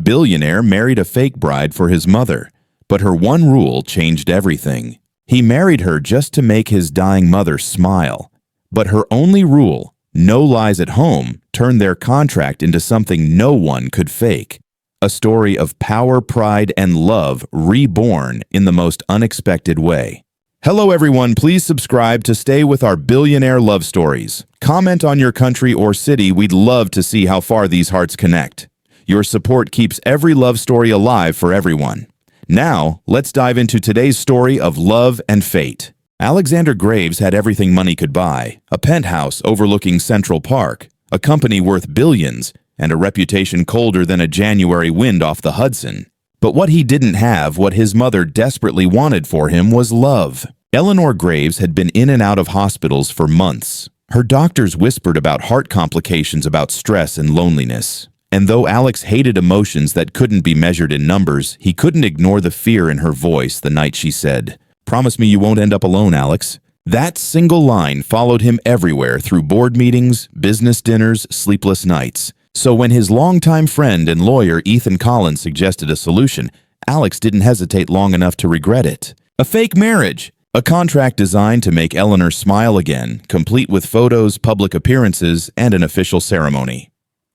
Billionaire married a fake bride for his mother, but her one rule changed everything. He married her just to make his dying mother smile, but her only rule, no lies at home, turned their contract into something no one could fake. A story of power, pride, and love reborn in the most unexpected way. Hello everyone, please subscribe to stay with our billionaire love stories. Comment on your country or city, we'd love to see how far these hearts connect. Your support keeps every love story alive for everyone. Now, let's dive into today's story of love and fate. Alexander Graves had everything money could buy, a penthouse overlooking Central Park, a company worth billions, and a reputation colder than a January wind off the Hudson. But what he didn't have, what his mother desperately wanted for him, was love. Eleanor Graves had been in and out of hospitals for months. Her doctors whispered about heart complications, about stress and loneliness. And though Alex hated emotions that couldn't be measured in numbers, he couldn't ignore the fear in her voice the night she said, "Promise me you won't end up alone, Alex." That single line followed him everywhere, through board meetings, business dinners, sleepless nights. So when his longtime friend and lawyer Ethan Collins suggested a solution, Alex didn't hesitate long enough to regret it. A fake marriage! A contract designed to make Eleanor smile again, complete with photos, public appearances, and an official ceremony.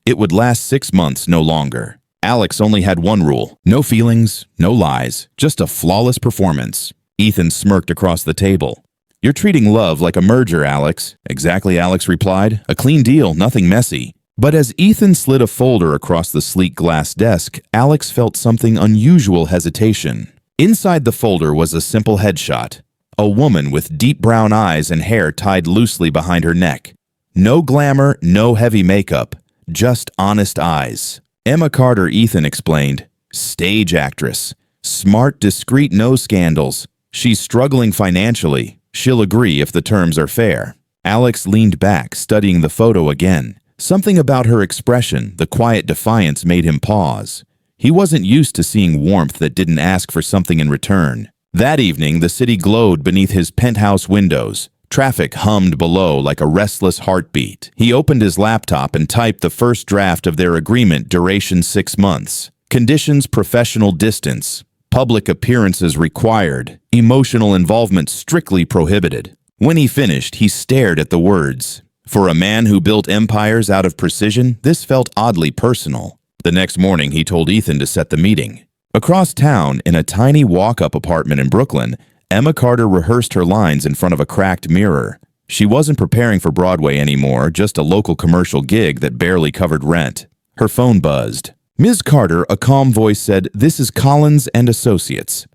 It would last 6 months, no longer. Alex only had one rule: no feelings, no lies, just a flawless performance. Ethan smirked across the table. "You're treating love like a merger, Alex." "Exactly," Alex replied. "A clean deal, nothing messy." But as Ethan slid a folder across the sleek glass desk, Alex felt something unusual: hesitation. Inside the folder was a simple headshot. A woman with deep brown eyes and hair tied loosely behind her neck. No glamour, no heavy makeup, just honest eyes. Emma Carter, Ethan explained. Stage actress. Smart, discreet, no scandals. She's struggling financially. She'll agree if the terms are fair. Alex leaned back, studying the photo again. Something about her expression, the quiet defiance, made him pause. He wasn't used to seeing warmth that didn't ask for something in return. That evening, the city glowed beneath his penthouse windows. Traffic hummed below like a restless heartbeat. He opened his laptop and typed the first draft of their agreement, duration 6 months. Conditions: professional distance. Public appearances required. Emotional involvement strictly prohibited. When he finished, he stared at the words. For a man who built empires out of precision, this felt oddly personal. The next morning, he told Ethan to set the meeting. Across town, in a tiny walk-up apartment in Brooklyn, Emma Carter rehearsed her lines in front of a cracked mirror. She wasn't preparing for Broadway anymore, just a local commercial gig that barely covered rent. Her phone buzzed. "Ms. Carter," a calm voice said, "this is Collins and Associates.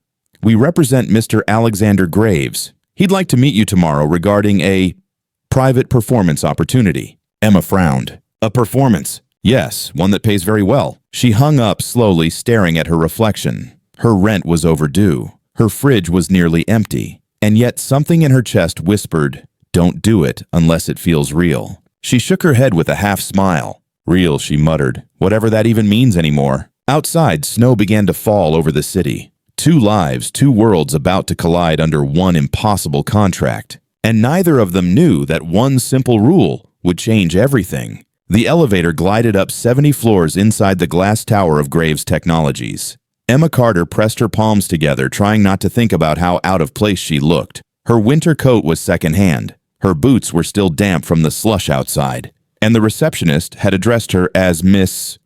We represent Mr. Alexander Graves. He'd like to meet you tomorrow regarding a private performance opportunity." Emma frowned. "A performance?" "Yes, one that pays very well." She hung up slowly, staring at her reflection. Her rent was overdue. Her fridge was nearly empty. And yet something in her chest whispered, "Don't do it unless it feels real." She shook her head with a half-smile. "Real," she muttered, "whatever that even means anymore." Outside, snow began to fall over the city. 2 lives, 2 worlds about to collide under one impossible contract. And neither of them knew that one simple rule would change everything. The elevator glided up 70 floors inside the glass tower of Graves Technologies. Emma Carter pressed her palms together, trying not to think about how out of place she looked. Her winter coat was secondhand. Her boots were still damp from the slush outside. And the receptionist had addressed her as Miss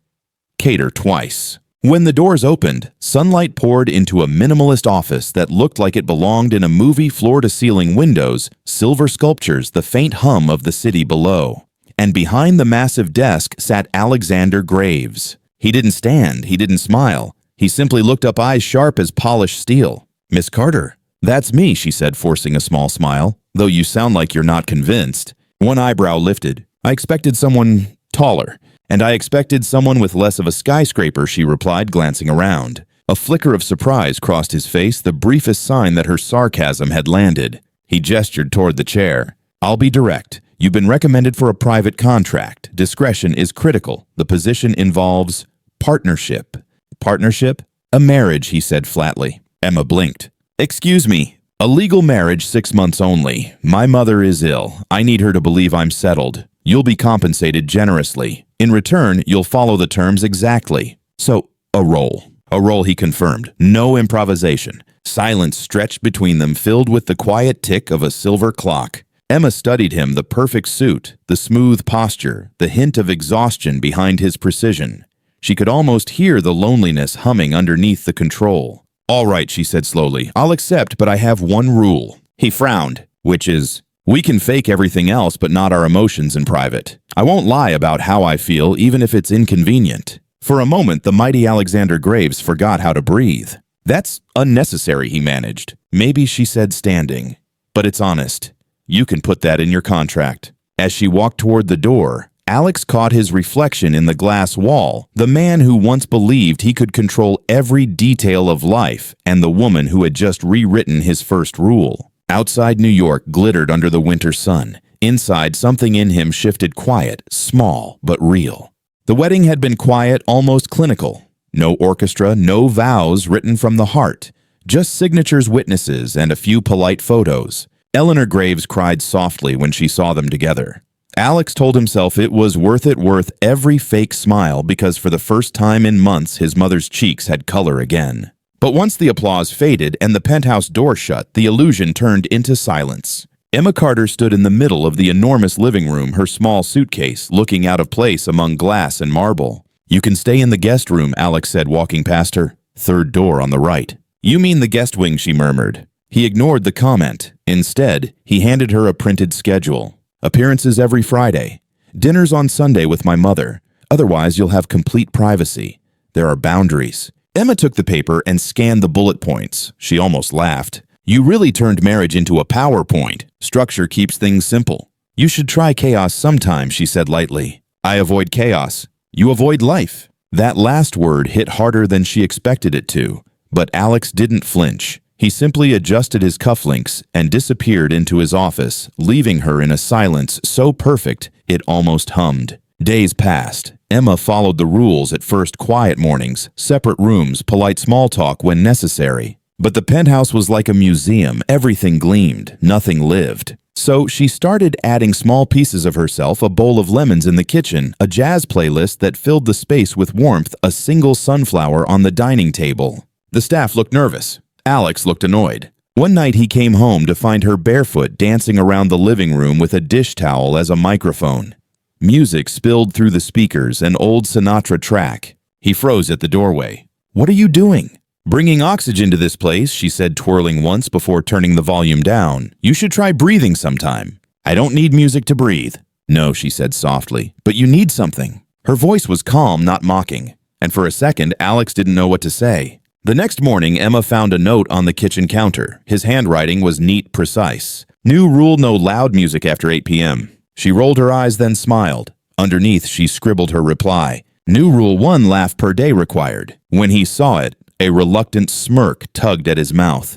Cater twice. When the doors opened, sunlight poured into a minimalist office that looked like it belonged in a movie. Floor-to-ceiling windows, silver sculptures, the faint hum of the city below. And behind the massive desk sat Alexander Graves. He didn't stand, he didn't smile. He simply looked up, eyes sharp as polished steel. "Miss Carter." "That's me," she said, forcing a small smile, "though you sound like you're not convinced." One eyebrow lifted. "I expected someone taller. And I expected someone with less of a skyscraper," she replied, glancing around. A flicker of surprise crossed his face, the briefest sign that her sarcasm had landed. He gestured toward the chair. "I'll be direct. You've been recommended for a private contract. Discretion is critical. The position involves partnership." "Partnership?" "A marriage," he said flatly. Emma blinked. "Excuse me. A legal marriage, 6 months only. My mother is ill. I need her to believe I'm settled. You'll be compensated generously. In return, you'll follow the terms exactly." So, A role. A role, he confirmed. No improvisation. Silence stretched between them, filled with the quiet tick of a silver clock. Emma studied him, the perfect suit, the smooth posture, the hint of exhaustion behind his precision. She could almost hear the loneliness humming underneath the control. "All right," she said slowly. "I'll accept, but I have one rule." He frowned, which is, "We can fake everything else but not our emotions in private. I won't lie about how I feel, even if it's inconvenient." For a moment, the mighty Alexander Graves forgot how to breathe. "That's unnecessary," he managed. "Maybe," she said, standing. "But it's honest. You can put that in your contract." As she walked toward the door, Alex caught his reflection in the glass wall, the man who once believed he could control every detail of life, and the woman who had just rewritten his first rule. Outside New York glittered under the winter sun. Inside, something in him shifted quiet, small, but real. The wedding had been quiet, almost clinical. No orchestra, no vows written from the heart. Just signatures, witnesses, and a few polite photos. Eleanor Graves cried softly when she saw them together. Alex told himself it was worth every fake smile, because for the first time in months his mother's cheeks had color again. But once the applause faded and the penthouse door shut, the illusion turned into silence. Emma Carter stood in the middle of the enormous living room, her small suitcase looking out of place among glass and marble. "You can stay in the guest room," Alex said, walking past her. "Third door on the right." "You mean the guest wing," she murmured. He ignored the comment. Instead, he handed her a printed schedule. "Appearances every Friday. Dinners on Sunday with my mother. Otherwise, you'll have complete privacy. There are boundaries." Emma took the paper and scanned the bullet points. She almost laughed. "You really turned marriage into a PowerPoint. Structure keeps things simple." "You should try chaos sometime," she said lightly. "I avoid chaos. You avoid life." That last word hit harder than she expected it to. But Alex didn't flinch. He simply adjusted his cufflinks and disappeared into his office, leaving her in a silence so perfect it almost hummed. Days passed. Emma followed the rules at first: quiet mornings, separate rooms, polite small talk when necessary. But the penthouse was like a museum. Everything gleamed, nothing lived. So she started adding small pieces of herself: a bowl of lemons in the kitchen, a jazz playlist that filled the space with warmth, a single sunflower on the dining table. The staff looked nervous. Alex looked annoyed. One night he came home to find her barefoot dancing around the living room with a dish towel as a microphone. Music spilled through the speakers, an old Sinatra track. He froze at the doorway. "What are you doing?" "Bringing oxygen to this place," she said, twirling once before turning the volume down. "You should try breathing sometime." "I don't need music to breathe." "No," she said softly, "but you need something." Her voice was calm, not mocking. And for a second, Alex didn't know what to say. The next morning, Emma found a note on the kitchen counter. His handwriting was neat, precise. "New rule: no loud music after 8 p.m. She rolled her eyes, then smiled. Underneath, she scribbled her reply. "New rule: 1 laugh per day required." When he saw it, a reluctant smirk tugged at his mouth.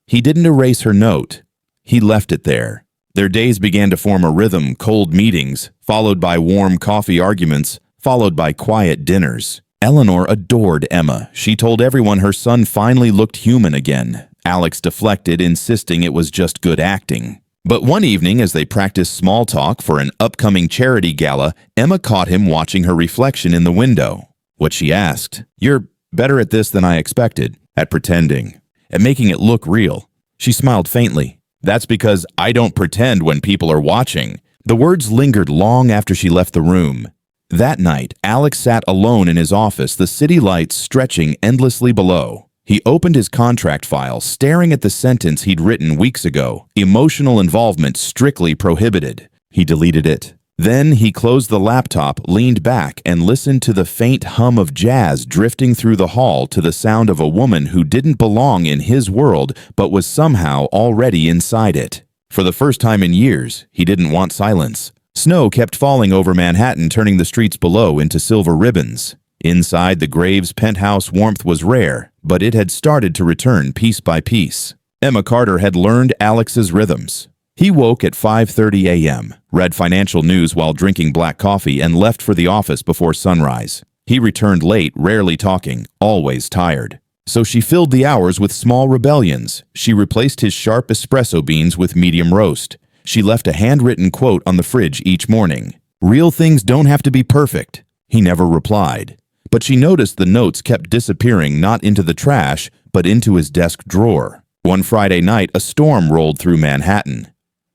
He didn't erase her note. He left it there. Their days began to form a rhythm: cold meetings, followed by warm coffee arguments, followed by quiet dinners. Eleanor adored Emma. She told everyone her son finally looked human again. Alex deflected, insisting it was just good acting. But one evening, as they practiced small talk for an upcoming charity gala, Emma caught him watching her reflection in the window. What she asked: "You're better at this than I expected." "At pretending. At making it look real." She smiled faintly. "That's because I don't pretend when people are watching." The words lingered long after she left the room. That night, Alex sat alone in his office, the city lights stretching endlessly below. He opened his contract file, staring at the sentence he'd written weeks ago: "Emotional involvement strictly prohibited." He deleted it. Then he closed the laptop, leaned back, and listened to the faint hum of jazz drifting through the hall, to the sound of a woman who didn't belong in his world but was somehow already inside it. For the first time in years, he didn't want silence. Snow kept falling over Manhattan, turning the streets below into silver ribbons. Inside the Graves penthouse, warmth was rare, but it had started to return piece by piece. Emma Carter had learned Alex's rhythms. He woke at 5:30 a.m., read financial news while drinking black coffee, and left for the office before sunrise. He returned late, rarely talking, always tired. So she filled the hours with small rebellions. She replaced his sharp espresso beans with medium roast. She left a handwritten quote on the fridge each morning. "Real things don't have to be perfect." He never replied. but she noticed the notes kept disappearing not into the trash, but into his desk drawer. One Friday night, a storm rolled through Manhattan.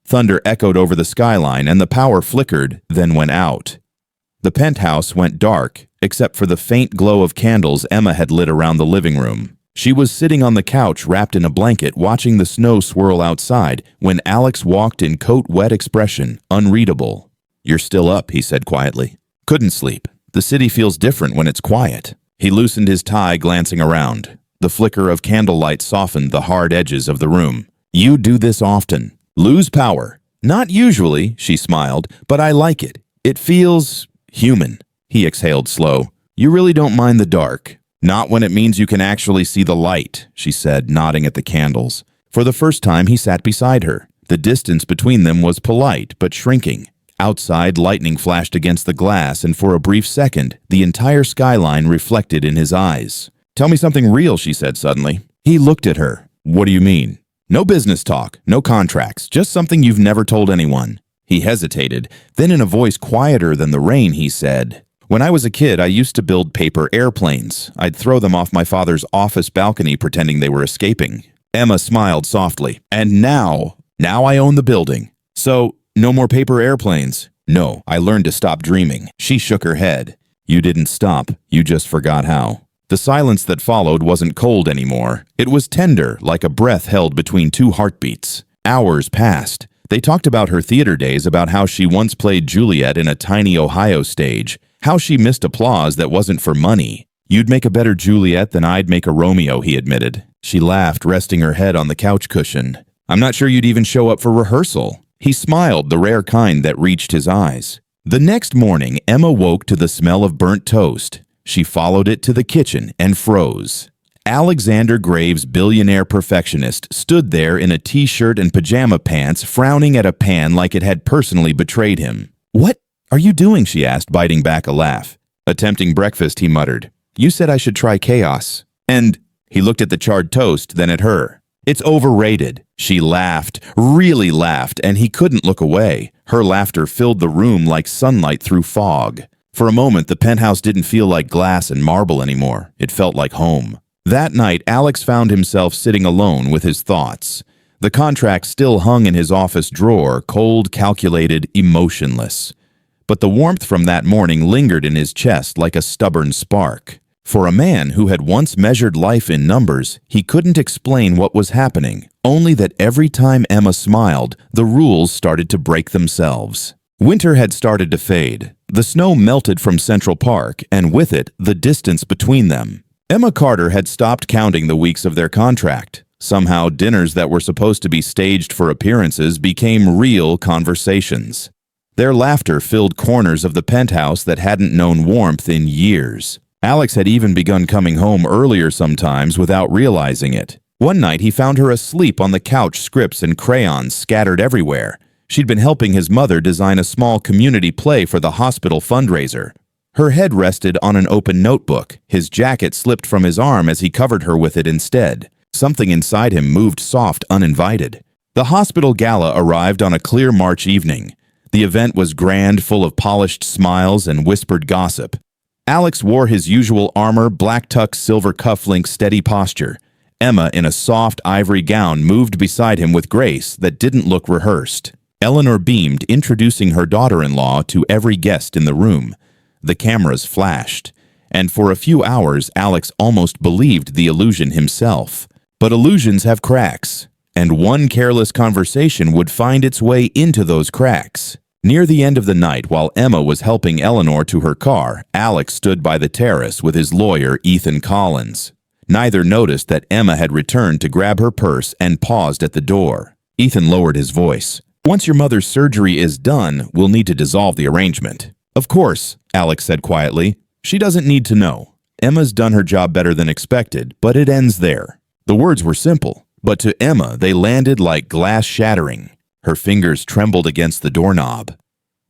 Thunder echoed over the skyline and the power flickered, then went out. The penthouse went dark, except for the faint glow of candles Emma had lit around the living room. She was sitting on the couch wrapped in a blanket watching the snow swirl outside when Alex walked in coat-wet expression, unreadable. "You're still up," he said quietly. "Couldn't sleep. The city feels different when it's quiet." He loosened his tie, glancing around. The flicker of candlelight softened the hard edges of the room. "You do this often. Lose power." "Not usually," she smiled, "but I like it. It feels human." He exhaled slow. "You really don't mind the dark." "Not when it means you can actually see the light," she said, nodding at the candles. For the first time, he sat beside her. The distance between them was polite, but shrinking. Outside, lightning flashed against the glass, and for a brief second, the entire skyline reflected in his eyes. "Tell me something real," she said suddenly. He looked at her. "What do you mean?" "No business talk, no contracts, just something you've never told anyone." He hesitated. Then in a voice quieter than the rain, he said, "When I was a kid, I used to build paper airplanes. I'd throw them off my father's office balcony pretending they were escaping." Emma smiled softly. "And now I own the building. So, no more paper airplanes?" "No, I learned to stop dreaming." She shook her head. "You didn't stop, you just forgot how." The silence that followed wasn't cold anymore. It was tender, like a breath held between two heartbeats. Hours passed. They talked about her theater days, about how she once played Juliet in a tiny Ohio stage, how she missed applause that wasn't for money. "You'd make a better Juliet than I'd make a Romeo," he admitted. She laughed, resting her head on the couch cushion. "I'm not sure you'd even show up for rehearsal." He smiled, the rare kind that reached his eyes. The next morning, Emma woke to the smell of burnt toast. She followed it to the kitchen and froze. Alexander Graves' billionaire perfectionist stood there in a t-shirt and pajama pants, frowning at a pan like it had personally betrayed him. "What are you doing?" she asked, biting back a laugh. "Attempting breakfast," he muttered. "You said I should try chaos." And he looked at the charred toast, then at her. "It's overrated." She laughed, really laughed, and he couldn't look away. Her laughter filled the room like sunlight through fog. For a moment, the penthouse didn't feel like glass and marble anymore. It felt like home. That night, Alex found himself sitting alone with his thoughts. The contract still hung in his office drawer, cold, calculated, emotionless. But the warmth from that morning lingered in his chest like a stubborn spark. For a man who had once measured life in numbers, he couldn't explain what was happening, only that every time Emma smiled, the rules started to break themselves. Winter had started to fade. The snow melted from Central Park, and with it, the distance between them. Emma Carter had stopped counting the weeks of their contract. Somehow, dinners that were supposed to be staged for appearances became real conversations. Their laughter filled corners of the penthouse that hadn't known warmth in years. Alex had even begun coming home earlier sometimes without realizing it. One night, he found her asleep on the couch, scripts and crayons scattered everywhere. She'd been helping his mother design a small community play for the hospital fundraiser. Her head rested on an open notebook. His jacket slipped from his arm as he covered her with it instead. Something inside him moved soft, uninvited. The hospital gala arrived on a clear March evening. The event was grand, full of polished smiles and whispered gossip. Alex wore his usual armor, black tux, silver cufflinks, steady posture. Emma, in a soft ivory gown, moved beside him with grace that didn't look rehearsed. Eleanor beamed, introducing her daughter-in-law to every guest in the room. The cameras flashed, and for a few hours Alex almost believed the illusion himself. But illusions have cracks, and one careless conversation would find its way into those cracks. Near the end of the night, while Emma was helping Eleanor to her car, Alex stood by the terrace with his lawyer, Ethan Collins. Neither noticed that Emma had returned to grab her purse and paused at the door. Ethan lowered his voice. "Once your mother's surgery is done, we'll need to dissolve the arrangement." "Of course," Alex said quietly. "She doesn't need to know. Emma's done her job better than expected, but it ends there." The words were simple, but to Emma they landed like glass shattering. Her fingers trembled against the doorknob.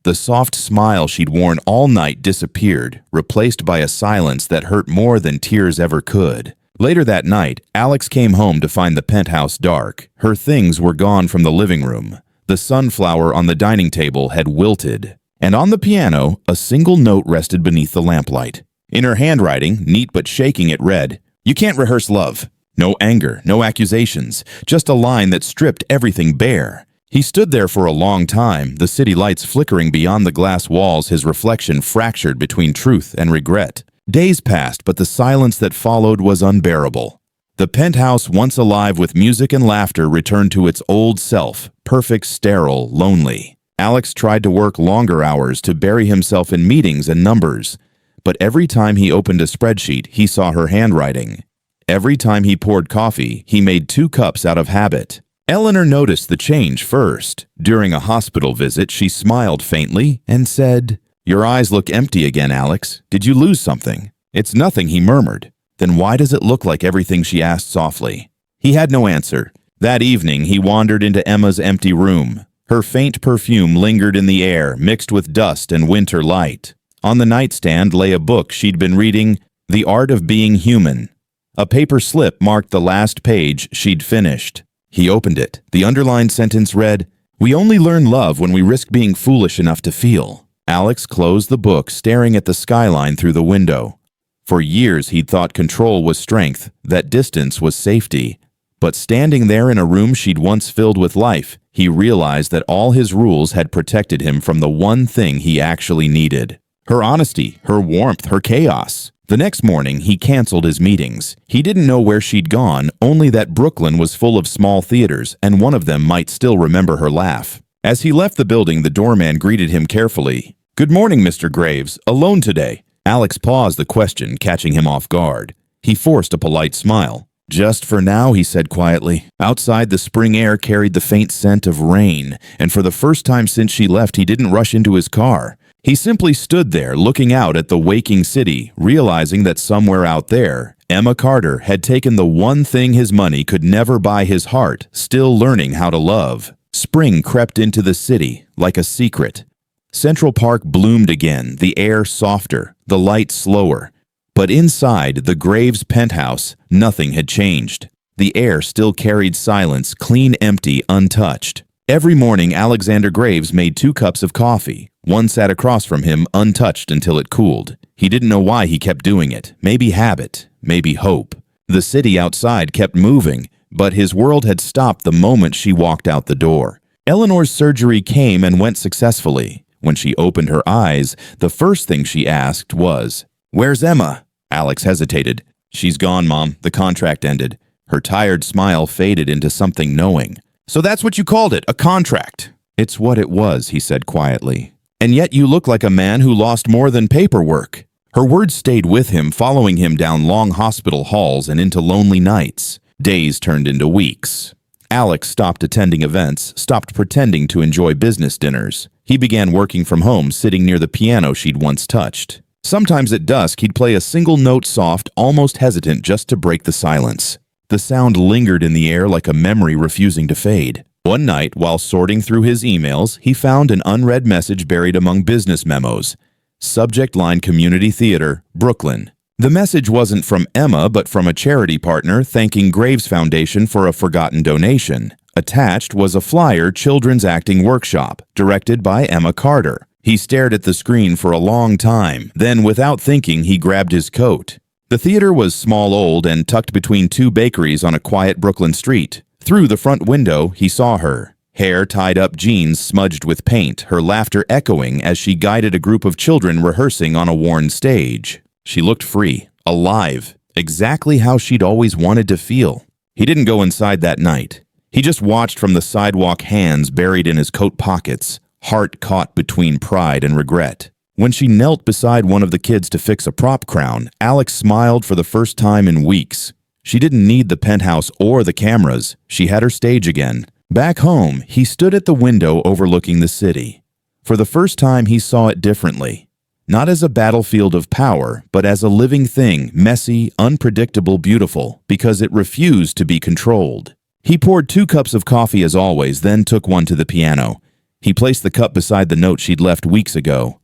The soft smile she'd worn all night disappeared, replaced by a silence that hurt more than tears ever could. Later that night, Alex came home to find the penthouse dark. Her things were gone from the living room. The sunflower on the dining table had wilted, and on the piano, a single note rested beneath the lamplight. In her handwriting, neat but shaking, it read, "You can't rehearse love. No anger, no accusations, just a line that stripped everything bare." He stood there for a long time, the city lights flickering beyond the glass walls, his reflection fractured between truth and regret. Days passed, but the silence that followed was unbearable. The penthouse, once alive with music and laughter, returned to its old self, perfect, sterile, lonely. Alex tried to work longer hours to bury himself in meetings and numbers. But every time he opened a spreadsheet, he saw her handwriting. Every time he poured coffee, he made 2 cups out of habit. Eleanor noticed the change first. During a hospital visit, she smiled faintly and said, "Your eyes look empty again, Alex. Did you lose something?" "It's nothing," he murmured. "Then why does it look like everything?" she asked softly. He had no answer. That evening, he wandered into Emma's empty room. Her faint perfume lingered in the air, mixed with dust and winter light. On the nightstand lay a book she'd been reading, The Art of Being Human. A paper slip marked the last page she'd finished. He opened it. The underlined sentence read, "We only learn love when we risk being foolish enough to feel." Alex closed the book, staring at the skyline through the window. For years he'd thought control was strength, that distance was safety. But standing there in a room she'd once filled with life, he realized that all his rules had protected him from the one thing he actually needed. Her honesty, her warmth, her chaos. The next morning, he canceled his meetings. He didn't know where she'd gone, only that Brooklyn was full of small theaters, and one of them might still remember her laugh. As he left the building, the doorman greeted him carefully. "Good morning, Mr. Graves. Alone today?" Alex paused the question, catching him off guard. He forced a polite smile. "Just for now," he said quietly. Outside, the spring air carried the faint scent of rain, and for the first time since she left, he didn't rush into his car. He simply stood there, looking out at the waking city, realizing that somewhere out there, Emma Carter had taken the one thing his money could never buy, his heart, still learning how to love. Spring crept into the city, like a secret. Central Park bloomed again, the air softer, the light slower. But inside the Graves penthouse, nothing had changed. The air still carried silence, clean, empty, untouched. Every morning, Alexander Graves made 2 cups of coffee. One sat across from him, untouched until it cooled. He didn't know why he kept doing it. Maybe habit, maybe hope. The city outside kept moving, but his world had stopped the moment she walked out the door. Eleanor's surgery came and went successfully. When she opened her eyes, the first thing she asked was, "Where's Emma?" Alex hesitated. "She's gone, Mom. The contract ended." Her tired smile faded into something knowing. "So that's what you called it, a contract?" "It's what it was," he said quietly. "And yet you look like a man who lost more than paperwork." Her words stayed with him, following him down long hospital halls and into lonely nights. Days turned into weeks. Alex stopped attending events, stopped pretending to enjoy business dinners. He began working from home, sitting near the piano she'd once touched. Sometimes at dusk, he'd play a single note soft, almost hesitant, just to break the silence. The sound lingered in the air like a memory refusing to fade. One night, while sorting through his emails, he found an unread message buried among business memos. Subject line: Community Theater, Brooklyn. The message wasn't from Emma, but from a charity partner thanking Graves Foundation for a forgotten donation. Attached was a flyer: Children's Acting Workshop, directed by Emma Carter. He stared at the screen for a long time. Then, without thinking, he grabbed his coat. The theater was small, old, and tucked between 2 bakeries on a quiet Brooklyn street. Through the front window, he saw her. Hair tied up, jeans smudged with paint, her laughter echoing as she guided a group of children rehearsing on a worn stage. She looked free, alive, exactly how she'd always wanted to feel. He didn't go inside that night. He just watched from the sidewalk, hands buried in his coat pockets, heart caught between pride and regret. When she knelt beside one of the kids to fix a prop crown, Alex smiled for the first time in weeks. She didn't need the penthouse or the cameras. She had her stage again. Back home, he stood at the window overlooking the city. For the first time, he saw it differently. Not as a battlefield of power, but as a living thing, messy, unpredictable, beautiful, because it refused to be controlled. He poured 2 cups of coffee as always, then took one to the piano. He placed the cup beside the note she'd left weeks ago.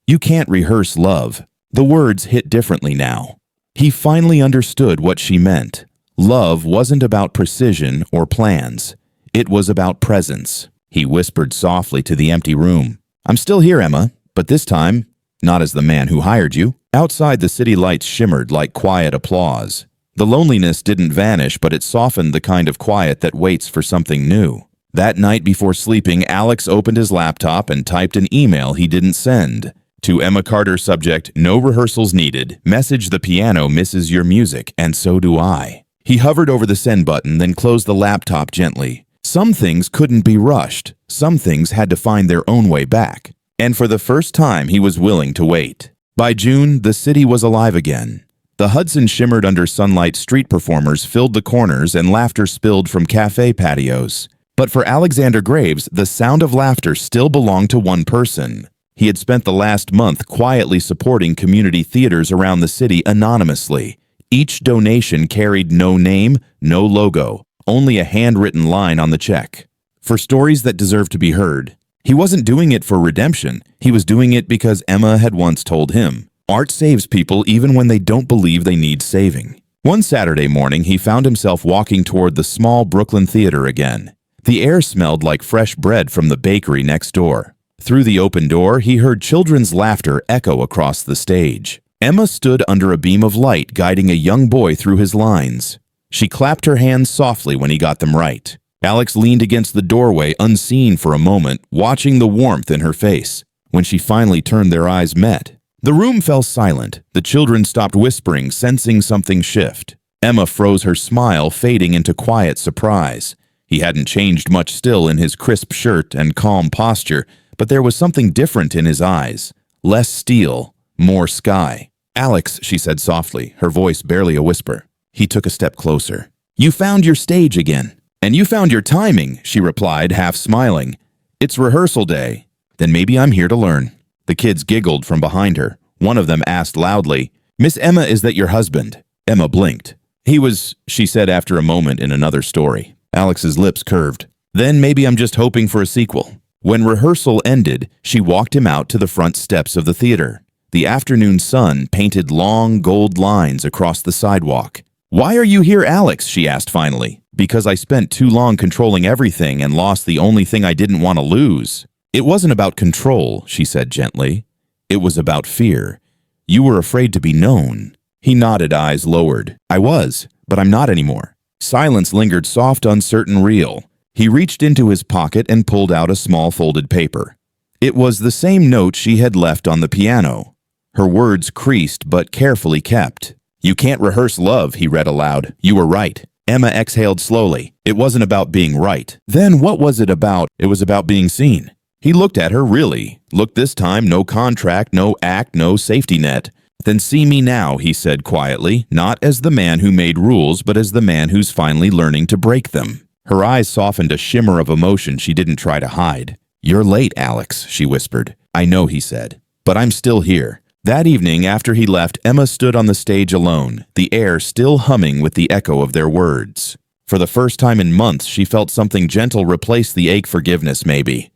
"You can't rehearse love." The words hit differently now. He finally understood what she meant. Love wasn't about precision or plans. It was about presence. He whispered softly to the empty room. "I'm still here, Emma, but this time, not as the man who hired you." Outside, the city lights shimmered like quiet applause. The loneliness didn't vanish, but it softened the kind of quiet that waits for something new. That night before sleeping, Alex opened his laptop and typed an email he didn't send. To Emma Carter, subject, "No rehearsals needed. Message: the piano misses your music, and so do I." He hovered over the send button, then closed the laptop gently. Some things couldn't be rushed. Some things had to find their own way back. And for the first time, he was willing to wait. By June, the city was alive again. The Hudson shimmered under sunlight, street performers filled the corners, and laughter spilled from cafe patios. But for Alexander Graves, the sound of laughter still belonged to one person. He had spent the last month quietly supporting community theaters around the city anonymously. Each donation carried no name, no logo, only a handwritten line on the check. For stories that deserved to be heard. He wasn't doing it for redemption. He was doing it because Emma had once told him, "Art saves people even when they don't believe they need saving." One Saturday morning, he found himself walking toward the small Brooklyn theater again. The air smelled like fresh bread from the bakery next door. Through the open door, he heard children's laughter echo across the stage. Emma stood under a beam of light, guiding a young boy through his lines. She clapped her hands softly when he got them right. Alex leaned against the doorway, unseen for a moment, watching the warmth in her face. When she finally turned, their eyes met. The room fell silent. The children stopped whispering, sensing something shift. Emma froze, her smile fading into quiet surprise. He hadn't changed much still in his crisp shirt and calm posture, but there was something different in his eyes. Less steel, more sky. "Alex," she said softly, her voice barely a whisper. He took a step closer. "You found your stage again." "And you found your timing," she replied, half smiling. "It's rehearsal day." "Then maybe I'm here to learn." The kids giggled from behind her. One of them asked loudly, "Miss Emma, is that your husband?" Emma blinked. "He was," she said after a moment in another story. Alex's lips curved. "Then maybe I'm just hoping for a sequel." When rehearsal ended, she walked him out to the front steps of the theater. The afternoon sun painted long gold lines across the sidewalk. "Why are you here, Alex?" she asked finally. "Because I spent too long controlling everything and lost the only thing I didn't want to lose." "It wasn't about control," she said gently. "It was about fear. You were afraid to be known." He nodded, eyes lowered. "I was, but I'm not anymore." Silence lingered, soft, uncertain, real. He reached into his pocket and pulled out a small folded paper. It was the same note she had left on the piano. Her words creased but carefully kept. "You can't rehearse love," he read aloud. "You were right." Emma exhaled slowly. It wasn't about being right. Then what was it about? It was about being seen. He looked at her, really. Looked this time, no contract, no act, no safety net. "Then see me now," he said quietly, not as the man who made rules, but as the man who's finally learning to break them. Her eyes softened, a shimmer of emotion she didn't try to hide. "You're late, Alex," she whispered. "I know," he said, "but I'm still here." That evening, after he left, Emma stood on the stage alone, the air still humming with the echo of their words. For the first time in months, she felt something gentle replace the ache. Forgiveness, maybe.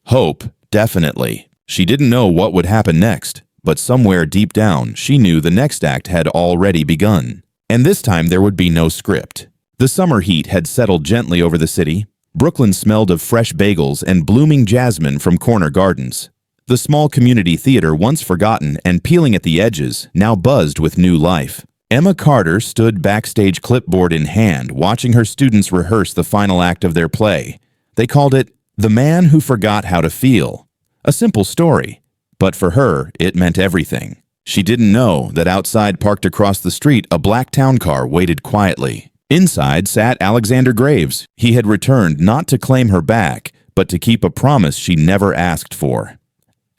Hope, definitely. She didn't know what would happen next, but somewhere deep down, she knew the next act had already begun. And this time there would be no script. The summer heat had settled gently over the city. Brooklyn smelled of fresh bagels and blooming jasmine from corner gardens. The small community theater, once forgotten and peeling at the edges, now buzzed with new life. Emma Carter stood backstage, clipboard in hand, watching her students rehearse the final act of their play. They called it "The Man Who Forgot How to Feel." A simple story, but for her, it meant everything. She didn't know that outside, parked across the street, a black town car waited quietly. Inside sat Alexander Graves. He had returned not to claim her back, but to keep a promise she never asked for.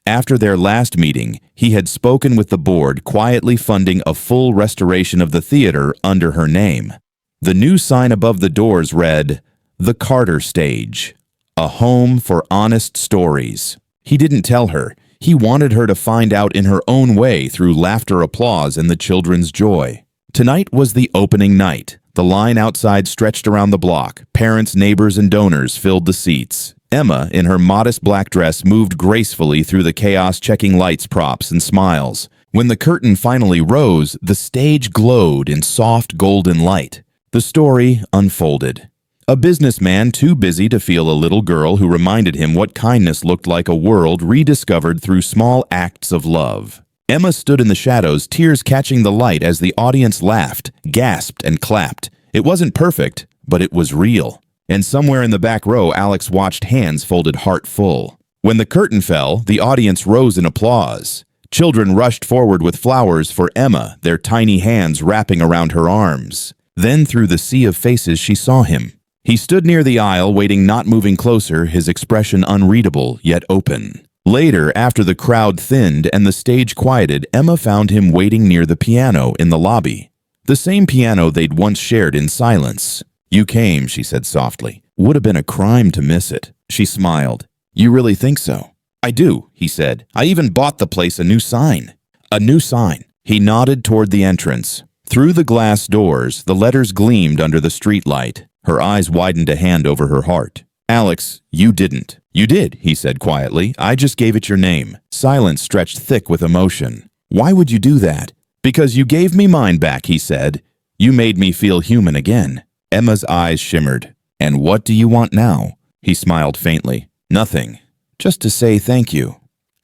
After their last meeting, he had spoken with the board, quietly funding a full restoration of the theater under her name. The new sign above the doors read, "The Carter Stage, a home for honest stories." He didn't tell her. He wanted her to find out in her own way through laughter, applause, and the children's joy. Tonight was the opening night. The line outside stretched around the block. Parents, neighbors, and donors filled the seats. Emma, in her modest black dress, moved gracefully through the chaos, checking lights, props, and smiles. When the curtain finally rose, the stage glowed in soft golden light. The story unfolded. A businessman too busy to feel a little girl who reminded him what kindness looked like, a world rediscovered through small acts of love. Emma stood in the shadows, tears catching the light as the audience laughed, gasped, and clapped. It wasn't perfect, but it was real. And somewhere in the back row, Alex watched, hands folded, heart full. When the curtain fell, the audience rose in applause. Children rushed forward with flowers for Emma, their tiny hands wrapping around her arms. Then through the sea of faces she saw him. He stood near the aisle, waiting, not moving closer, his expression unreadable yet open. Later, after the crowd thinned and the stage quieted, Emma found him waiting near the piano in the lobby. The same piano they'd once shared in silence. "You came," she said softly. "Would have been a crime to miss it." She smiled. "You really think so?" "I do," he said. "I even bought the place a new sign." "A new sign." He nodded toward the entrance. Through the glass doors, the letters gleamed under the streetlight. Her eyes widened, a hand over her heart. "Alex, you didn't." "You did," he said quietly. "I just gave it your name." Silence stretched thick with emotion. "Why would you do that?" "Because you gave me mine back," he said. "You made me feel human again." Emma's eyes shimmered. "And what do you want now?" He smiled faintly. "Nothing. Just to say thank you.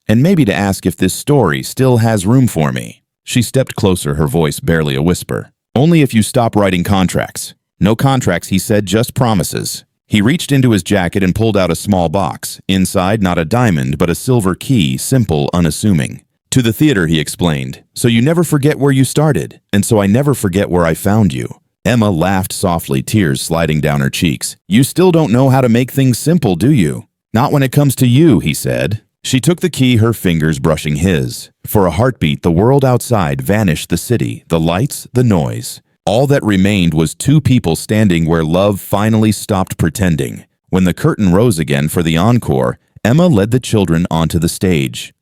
And maybe to ask if this story still has room for me." She stepped closer, her voice barely a whisper. "Only if you stop writing contracts." "No contracts," he said, "just promises." He reached into his jacket and pulled out a small box. Inside, not a diamond, but a silver key, simple, unassuming. "To the theater," he explained. "So you never forget where you started, and so I never forget where I found you." Emma laughed softly, tears sliding down her cheeks. "You still don't know how to make things simple, do you?" "Not when it comes to you," he said. She took the key, her fingers brushing his. For a heartbeat, the world outside vanished, the city, the lights, the noise. All that remained was two people standing where love finally stopped pretending. When the curtain rose again for the encore, Emma led the children onto the stage.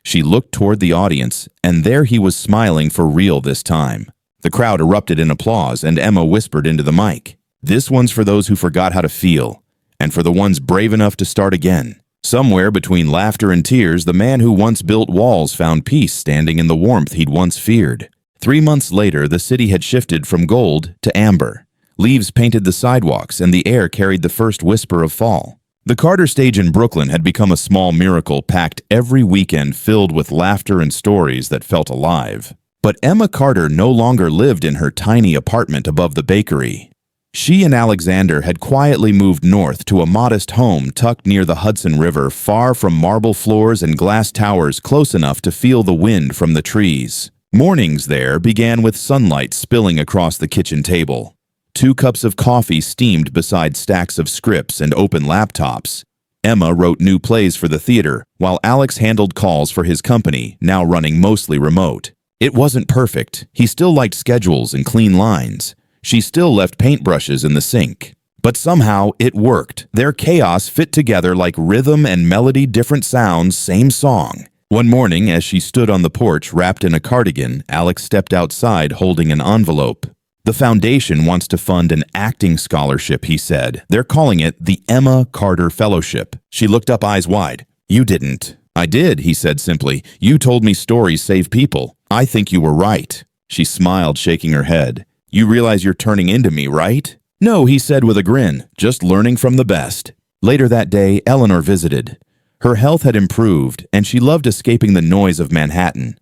She looked toward the audience, and there he was, smiling for real this time. The crowd erupted in applause, and Emma whispered into the mic, "This one's for those who forgot how to feel, and for the ones brave enough to start again." Somewhere between laughter and tears, the man who once built walls found peace, standing in the warmth he'd once feared. 3 months later, the city had shifted from gold to amber. Leaves painted the sidewalks, and the air carried the first whisper of fall. The Carter stage in Brooklyn had become a small miracle, packed every weekend, filled with laughter and stories that felt alive. But Emma Carter no longer lived in her tiny apartment above the bakery. She and Alexander had quietly moved north to a modest home tucked near the Hudson River, far from marble floors and glass towers, close enough to feel the wind from the trees. Mornings there began with sunlight spilling across the kitchen table. 2 cups of coffee steamed beside stacks of scripts and open laptops. Emma wrote new plays for the theater, while Alex handled calls for his company, now running mostly remote. It wasn't perfect. He still liked schedules and clean lines. She still left paintbrushes in the sink. But somehow it worked. Their chaos fit together like rhythm and melody, different sounds, same song. One morning, as she stood on the porch wrapped in a cardigan, Alex stepped outside holding an envelope. "The foundation wants to fund an acting scholarship," he said. "They're calling it the Emma Carter Fellowship." She looked up, eyes wide. "You didn't." "I did," he said simply. "You told me stories save people. I think you were right." She smiled, shaking her head. "You realize you're turning into me, right?" "No," he said with a grin. "Just learning from the best." Later that day, Eleanor visited. Her health had improved, and she loved escaping the noise of Manhattan.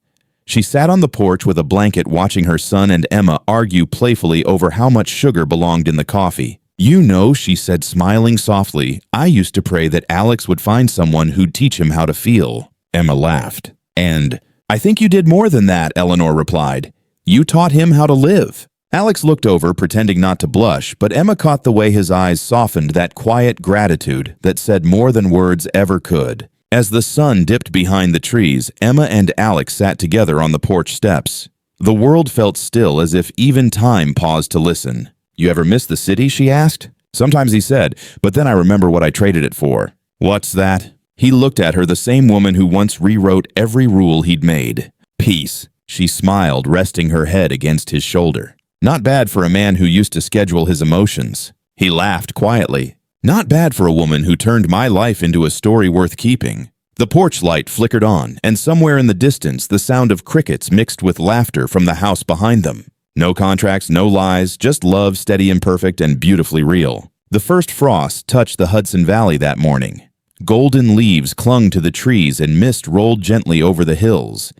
She sat on the porch with a blanket, watching her son and Emma argue playfully over how much sugar belonged in the coffee. "You know," she said, smiling softly, "I used to pray that Alex would find someone who'd teach him how to feel." Emma laughed. "And I think you did more than that," Eleanor replied. "You taught him how to live." Alex looked over, pretending not to blush, but Emma caught the way his eyes softened, that quiet gratitude that said more than words ever could. As the sun dipped behind the trees, Emma and Alex sat together on the porch steps. The world felt still, as if even time paused to listen. "You ever miss the city?" she asked. "Sometimes," he said, "but then I remember what I traded it for." "What's that?" He looked at her, the same woman who once rewrote every rule he'd made. "Peace." She smiled, resting her head against his shoulder. "Not bad for a man who used to schedule his emotions." He laughed quietly. "Not bad for a woman who turned my life into a story worth keeping." The porch light flickered on, and somewhere in the distance, the sound of crickets mixed with laughter from the house behind them. No contracts, no lies, just love, steady, imperfect, and beautifully real. The first frost touched the Hudson Valley that morning. Golden leaves clung to the trees and mist rolled gently over the hills.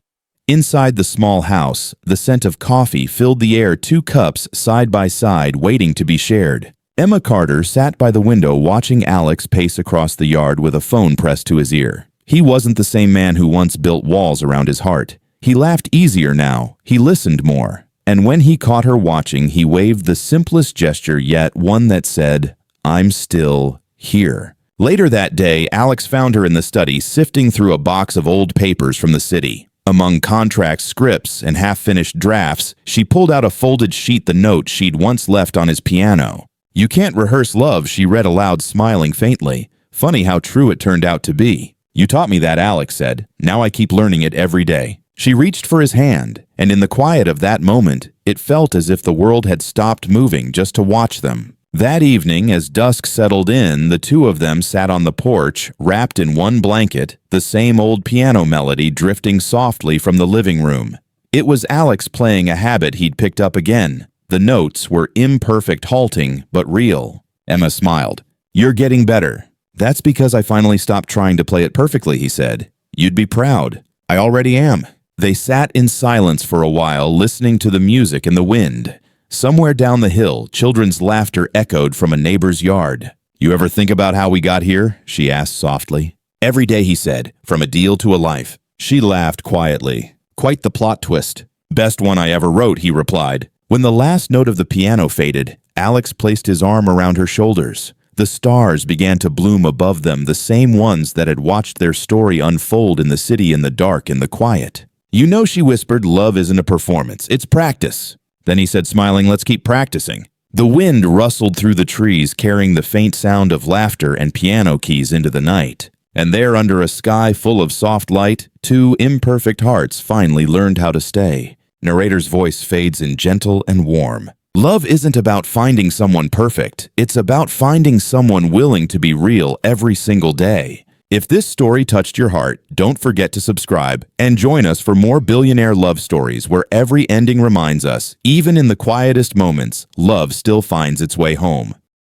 Inside the small house, the scent of coffee filled the air, 2 cups side by side, waiting to be shared. Emma Carter sat by the window watching Alex pace across the yard with a phone pressed to his ear. He wasn't the same man who once built walls around his heart. He laughed easier now. He listened more. And when he caught her watching, he waved the simplest gesture yet, one that said, "I'm still here." Later that day, Alex found her in the study, sifting through a box of old papers from the city. Among contracts, scripts, and half-finished drafts, she pulled out a folded sheet, the note she'd once left on his piano. "You can't rehearse love," she read aloud, smiling faintly. Funny how true it turned out to be. "You taught me that," Alex said. "Now I keep learning it every day." She reached for his hand, and in the quiet of that moment, it felt as if the world had stopped moving just to watch them. That evening, as dusk settled in, the two of them sat on the porch, wrapped in one blanket, the same old piano melody drifting softly from the living room. It was Alex playing a habit he'd picked up again. The notes were imperfect, halting, but real. Emma smiled. "You're getting better." "That's because I finally stopped trying to play it perfectly," he said. "You'd be proud." "I already am." They sat in silence for a while, listening to the music and the wind. Somewhere down the hill, children's laughter echoed from a neighbor's yard. "You ever think about how we got here?" she asked softly. "Every day," he said, "from a deal to a life." She laughed quietly. "Quite the plot twist." "Best one I ever wrote," he replied. When the last note of the piano faded, Alex placed his arm around her shoulders. The stars began to bloom above them, the same ones that had watched their story unfold in the city in the dark and the quiet. "You know," she whispered, "love isn't a performance, it's practice." Then he said, smiling, "Let's keep practicing." The wind rustled through the trees, carrying the faint sound of laughter and piano keys into the night. And there, under a sky full of soft light, 2 imperfect hearts finally learned how to stay. Narrator's voice fades in gentle and warm. Love isn't about finding someone perfect. It's about finding someone willing to be real every single day. If this story touched your heart, don't forget to subscribe and join us for more billionaire love stories where every ending reminds us, even in the quietest moments, love still finds its way home.